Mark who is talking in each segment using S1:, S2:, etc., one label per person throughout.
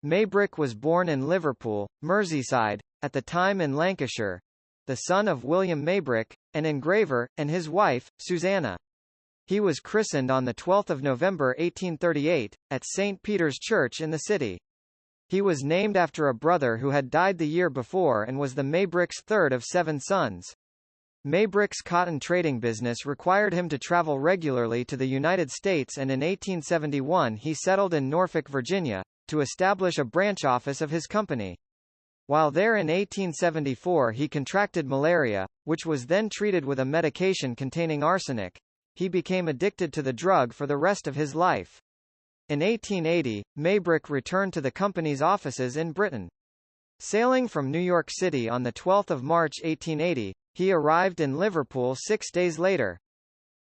S1: Maybrick was born in Liverpool, Merseyside, at the time in Lancashire, the son of William Maybrick, an engraver, and his wife, Susanna. He was christened on 12 November 1838, at St. Peter's Church in the city. He was named after a brother who had died the year before and was the Maybricks' third of 7 sons. Maybrick's cotton trading business required him to travel regularly to the United States, and in 1871 he settled in Norfolk, Virginia, to establish a branch office of his company. While there in 1874 he contracted malaria, which was then treated with a medication containing arsenic. He became addicted to the drug for the rest of his life. In 1880, Maybrick returned to the company's offices in Britain. Sailing from New York City on 12 March 1880, he arrived in Liverpool 6 days later.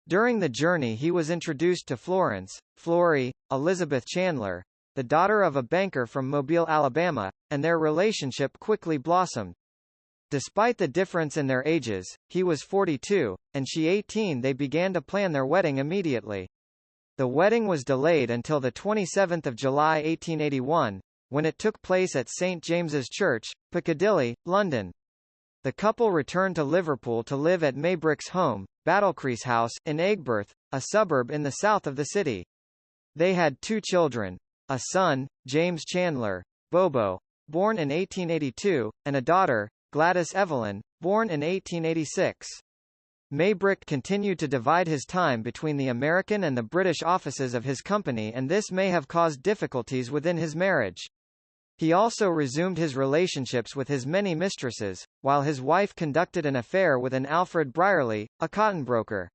S1: During the journey he was introduced to Flory, Elizabeth Chandler, the daughter of a banker from Mobile, Alabama, and their relationship quickly blossomed. Despite the difference in their ages, he was 42, and she 18. They began to plan their wedding immediately. The wedding was delayed until 27 July 1881, when it took place at St. James's Church, Piccadilly, London. The couple returned to Liverpool to live at Maybrick's home, Battlecrease House, in Aigburth, a suburb in the south of the city. They had 2 children, a son, James Chandler, Bobo, born in 1882, and a daughter, Gladys Evelyn, born in 1886. Maybrick continued to divide his time between the American and the British offices of his company, and this may have caused difficulties within his marriage. He also resumed his relationships with his many mistresses, while his wife conducted an affair with an Alfred Brierly, a cotton broker.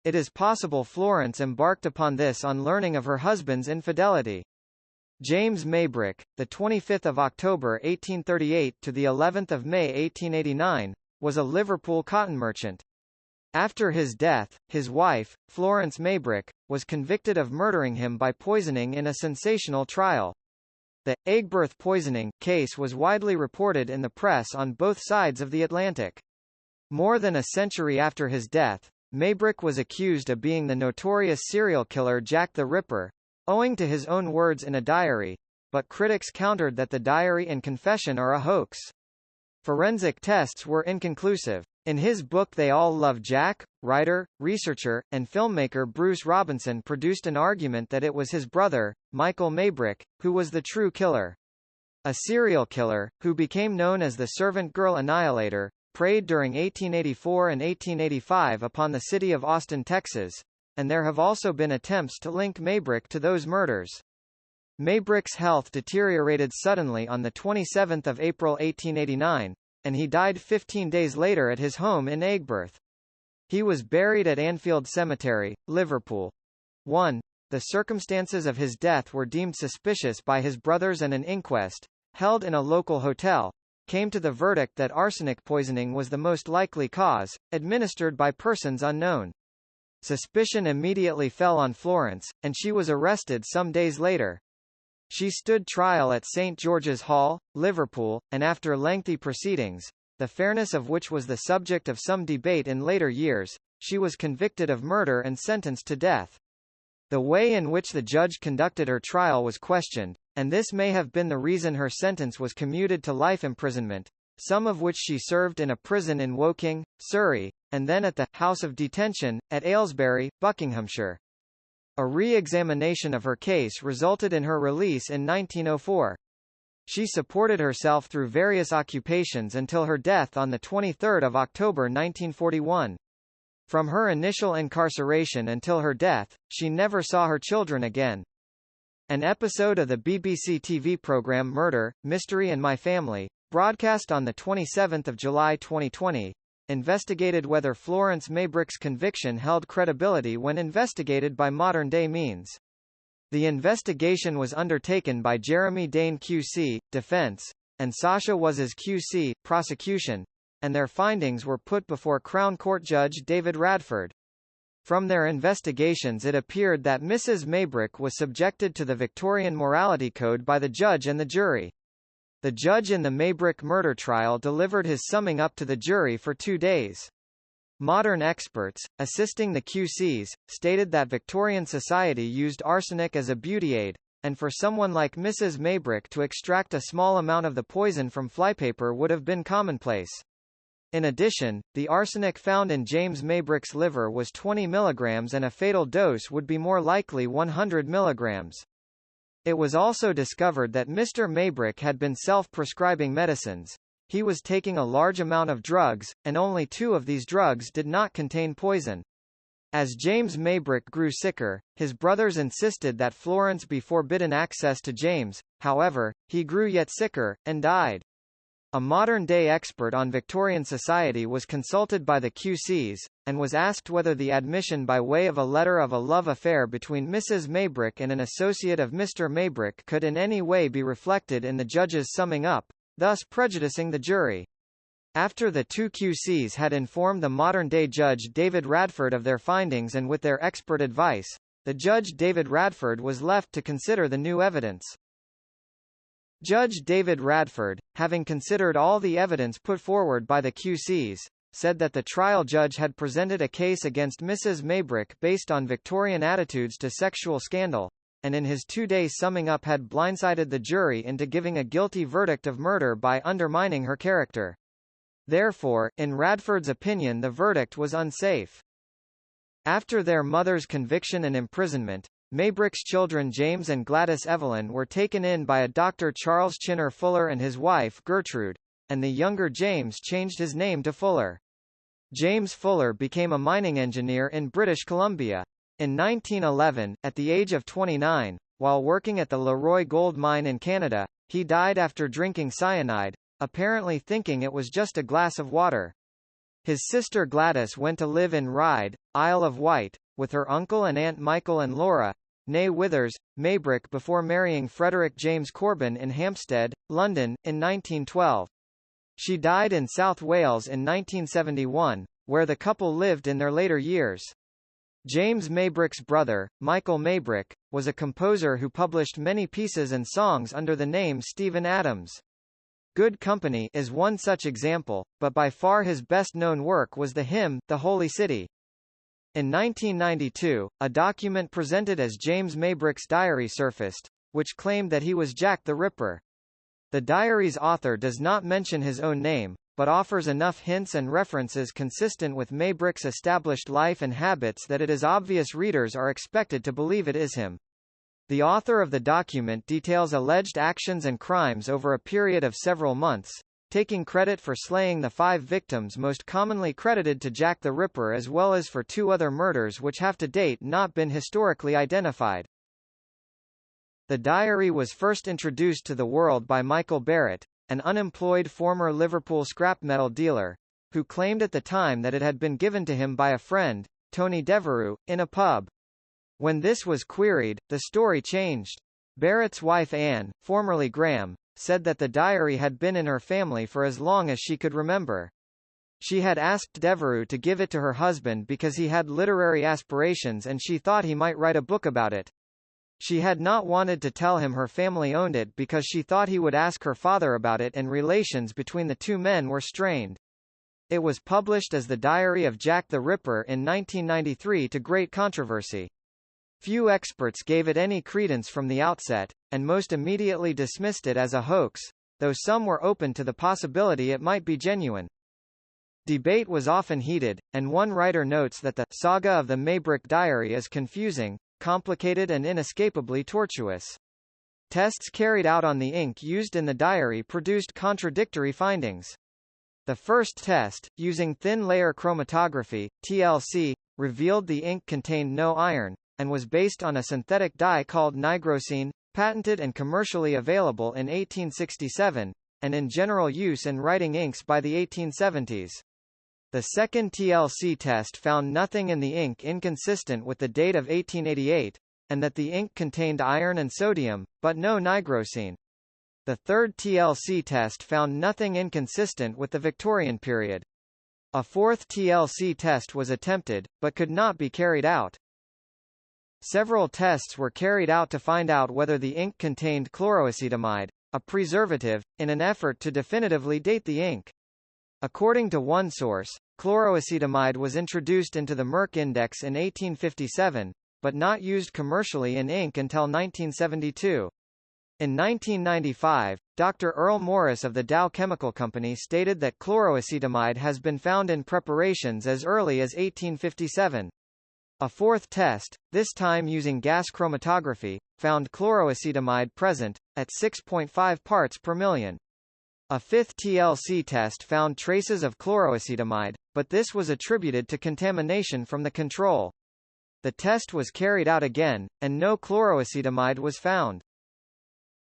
S1: It is possible Florence embarked upon this on learning of her husband's infidelity. James Maybrick, the 25th of October 1838 to the 11th of May 1889, was a Liverpool cotton merchant. After his death, his wife, Florence Maybrick, was convicted of murdering him by poisoning in a sensational trial. The Aigburth poisoning case was widely reported in the press on both sides of the Atlantic. More than a century after his death, Maybrick was accused of being the notorious serial killer Jack the Ripper, owing to his own words in a diary, but critics countered that the diary and confession are a hoax. Forensic tests were inconclusive. In his book They All Love Jack, writer, researcher, and filmmaker Bruce Robinson produced an argument that it was his brother, Michael Maybrick, who was the true killer. A serial killer, who became known as the Servant Girl Annihilator, preyed during 1884 and 1885 upon the city of Austin, Texas, and there have also been attempts to link Maybrick to those murders. Maybrick's health deteriorated suddenly on 27 April 1889, and he died 15 days later at his home in Aigburth. He was buried at Anfield Cemetery, Liverpool. 1. The circumstances of his death were deemed suspicious by his brothers, and an inquest, held in a local hotel, came to the verdict that arsenic poisoning was the most likely cause, administered by persons unknown. Suspicion immediately fell on Florence, and she was arrested some days later. She stood trial at St. George's Hall, Liverpool, and after lengthy proceedings, the fairness of which was the subject of some debate in later years, she was convicted of murder and sentenced to death. The way in which the judge conducted her trial was questioned, and this may have been the reason her sentence was commuted to life imprisonment, some of which she served in a prison in Woking, Surrey, and then at the House of Detention, at Aylesbury, Buckinghamshire. A re-examination of her case resulted in her release in 1904. She supported herself through various occupations until her death on 23 October 1941. From her initial incarceration until her death, she never saw her children again. An episode of the BBC TV programme Murder, Mystery and My Family, broadcast on 27 July 2020, investigated whether Florence Maybrick's conviction held credibility when investigated by modern-day means. The investigation was undertaken by Jeremy Dane QC, Defense, and Sasha Waz's QC, Prosecution, and their findings were put before Crown Court Judge David Radford. From their investigations it appeared that Mrs. Maybrick was subjected to the Victorian Morality Code by the judge and the jury. The judge in the Maybrick murder trial delivered his summing up to the jury for 2 days. Modern experts, assisting the QCs, stated that Victorian society used arsenic as a beauty aid, and for someone like Mrs. Maybrick to extract a small amount of the poison from flypaper would have been commonplace. In addition, the arsenic found in James Maybrick's liver was 20 mg and a fatal dose would be more likely 100 mg. It was also discovered that Mr. Maybrick had been self-prescribing medicines. He was taking a large amount of drugs, and only 2 of these drugs did not contain poison. As James Maybrick grew sicker, his brothers insisted that Florence be forbidden access to James. However, he grew yet sicker, and died. A modern-day expert on Victorian society was consulted by the QCs, and was asked whether the admission by way of a letter of a love affair between Mrs. Maybrick and an associate of Mr. Maybrick could in any way be reflected in the judge's summing up, thus prejudicing the jury. After the 2 QCs had informed the modern-day Judge David Radford of their findings and with their expert advice, the Judge David Radford was left to consider the new evidence. Judge David Radford, having considered all the evidence put forward by the QCs, said that the trial judge had presented a case against Mrs. Maybrick based on Victorian attitudes to sexual scandal, and in his 2-day summing up had blindsided the jury into giving a guilty verdict of murder by undermining her character. Therefore, in Radford's opinion, the verdict was unsafe. After their mother's conviction and imprisonment, Maybrick's children James and Gladys Evelyn were taken in by a Dr. Charles Chinner Fuller and his wife Gertrude, and the younger James changed his name to Fuller. James Fuller became a mining engineer in British Columbia. In 1911, at the age of 29, while working at the Leroy gold mine in Canada, he died after drinking cyanide, apparently thinking it was just a glass of water. His sister Gladys went to live in Ryde, Isle of Wight, with her uncle and aunt Michael and Laura, née Withers, Maybrick before marrying Frederick James Corbin in Hampstead, London, in 1912. She died in South Wales in 1971, where the couple lived in their later years. James Maybrick's brother, Michael Maybrick, was a composer who published many pieces and songs under the name Stephen Adams. Good Company is one such example, but by far his best-known work was the hymn, The Holy City. In 1992, a document presented as James Maybrick's diary surfaced, which claimed that he was Jack the Ripper. The diary's author does not mention his own name, but offers enough hints and references consistent with Maybrick's established life and habits that it is obvious readers are expected to believe it is him. The author of the document details alleged actions and crimes over a period of several months, taking credit for slaying the 5 victims most commonly credited to Jack the Ripper as well as for 2 other murders which have to date not been historically identified. The diary was first introduced to the world by Michael Barrett, an unemployed former Liverpool scrap metal dealer, who claimed at the time that it had been given to him by a friend, Tony Devereux, in a pub. When this was queried, the story changed. Barrett's wife Anne, formerly Graham, said that the diary had been in her family for as long as she could remember. She had asked Devereux to give it to her husband because he had literary aspirations and she thought he might write a book about it. She had not wanted to tell him her family owned it because she thought he would ask her father about it and relations between the 2 men were strained. It was published as The Diary of Jack the Ripper in 1993 to great controversy. Few experts gave it any credence from the outset, and most immediately dismissed it as a hoax, though some were open to the possibility it might be genuine. Debate was often heated, and one writer notes that the saga of the Maybrick diary is confusing, complicated and inescapably tortuous. Tests carried out on the ink used in the diary produced contradictory findings. The first test, using thin layer chromatography, TLC, revealed the ink contained no iron, and was based on a synthetic dye called nigrosine, patented and commercially available in 1867, and in general use in writing inks by the 1870s. The second TLC test found nothing in the ink inconsistent with the date of 1888, and that the ink contained iron and sodium, but no nigrosine. The third TLC test found nothing inconsistent with the Victorian period. A fourth TLC test was attempted, but could not be carried out. Several tests were carried out to find out whether the ink contained chloroacetamide, a preservative, in an effort to definitively date the ink. According to one source, chloroacetamide was introduced into the Merck Index in 1857, but not used commercially in ink until 1972. In 1995, Dr. Earl Morris of the Dow Chemical Company stated that chloroacetamide has been found in preparations as early as 1857. A fourth test, this time using gas chromatography, found chloroacetamide present, at 6.5 parts per million. A fifth TLC test found traces of chloroacetamide, but this was attributed to contamination from the control. The test was carried out again, and no chloroacetamide was found.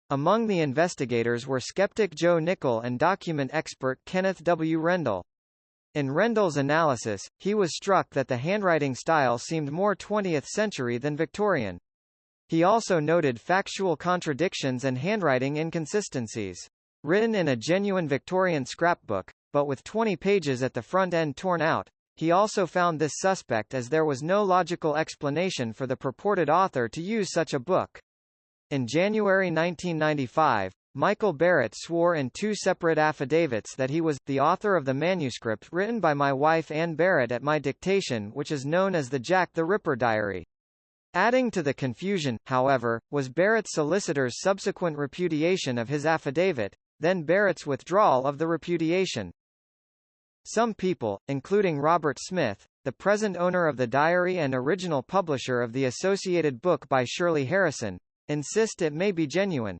S1: Among the investigators were skeptic Joe Nickell and document expert Kenneth W. Rendell. In Rendell's analysis, he was struck that the handwriting style seemed more 20th century than Victorian. He also noted factual contradictions and handwriting inconsistencies. Written in a genuine Victorian scrapbook, but with 20 pages at the front end torn out, he also found this suspect as there was no logical explanation for the purported author to use such a book. In January 1995, Michael Barrett swore in two separate affidavits that he was the author of the manuscript written by my wife Anne Barrett at my dictation, which is known as the Jack the Ripper Diary. Adding to the confusion, however, was Barrett's solicitor's subsequent repudiation of his affidavit, then Barrett's withdrawal of the repudiation. Some people, including Robert Smith, the present owner of the diary and original publisher of the associated book by Shirley Harrison, insist it may be genuine.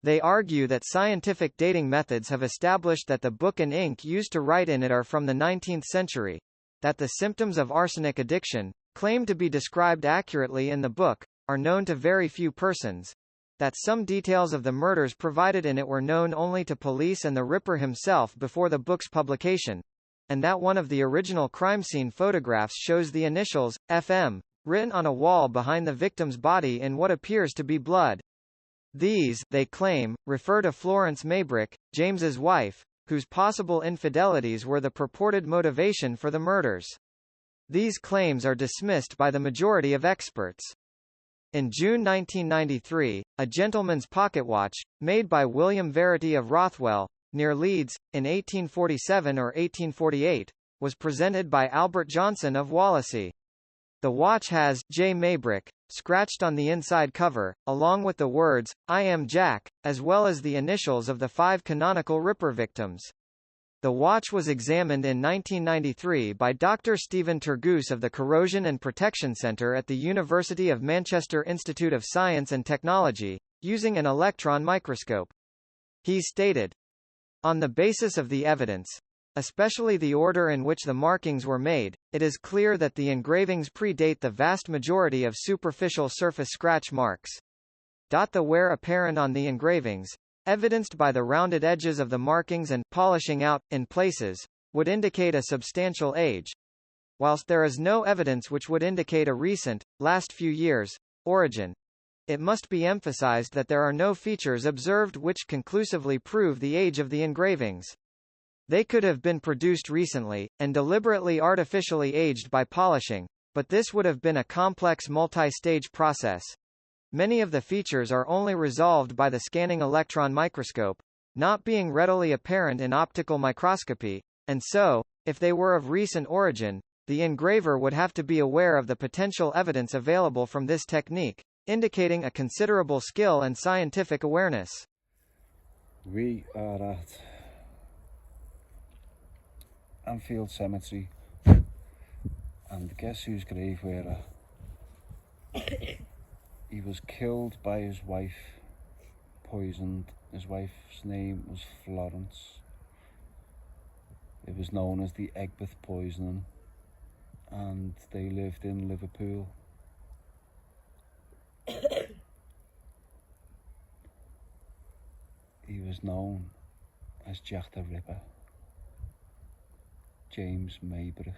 S1: They argue that scientific dating methods have established that the book and ink used to write in it are from the 19th century, that the symptoms of arsenic addiction, claimed to be described accurately in the book, are known to very few persons, that some details of the murders provided in it were known only to police and the Ripper himself before the book's publication, and that one of the original crime scene photographs shows the initials, FM, written on a wall behind the victim's body in what appears to be blood. These, they claim, refer to Florence Maybrick, James's wife, whose possible infidelities were the purported motivation for the murders. These claims are dismissed by the majority of experts. In June 1993, a gentleman's pocket watch, made by William Verity of Rothwell, near Leeds, in 1847 or 1848, was presented by Albert Johnson of Wallasey. The watch has J. Maybrick scratched on the inside cover, along with the words, "I am Jack," as well as the initials of the 5 canonical Ripper victims. The watch was examined in 1993 by Dr. Stephen Turgoose of the Corrosion and Protection Centre at the University of Manchester Institute of Science and Technology, using an electron microscope. He stated, "On the basis of the evidence, especially the order in which the markings were made, it is clear that the engravings predate the vast majority of superficial surface scratch marks. The wear apparent on the engravings, evidenced by the rounded edges of the markings and polishing out, in places, would indicate a substantial age, whilst there is no evidence which would indicate a recent, last few years, origin. It must be emphasized that there are no features observed which conclusively prove the age of the engravings. They could have been produced recently, and deliberately artificially aged by polishing, but this would have been a complex multi-stage process. Many of the features are only resolved by the scanning electron microscope, not being readily apparent in optical microscopy, and so, if they were of recent origin, the engraver would have to be aware of the potential evidence available from this technique, indicating a considerable skill and scientific awareness."
S2: We are at Anfield Cemetery, and guess whose grave we're at? He was killed by his wife, poisoned. His wife's name was Florence. It was known as the Egbert poisoning, and they lived in Liverpool. He was known as Jack the Ripper, James Maybrick.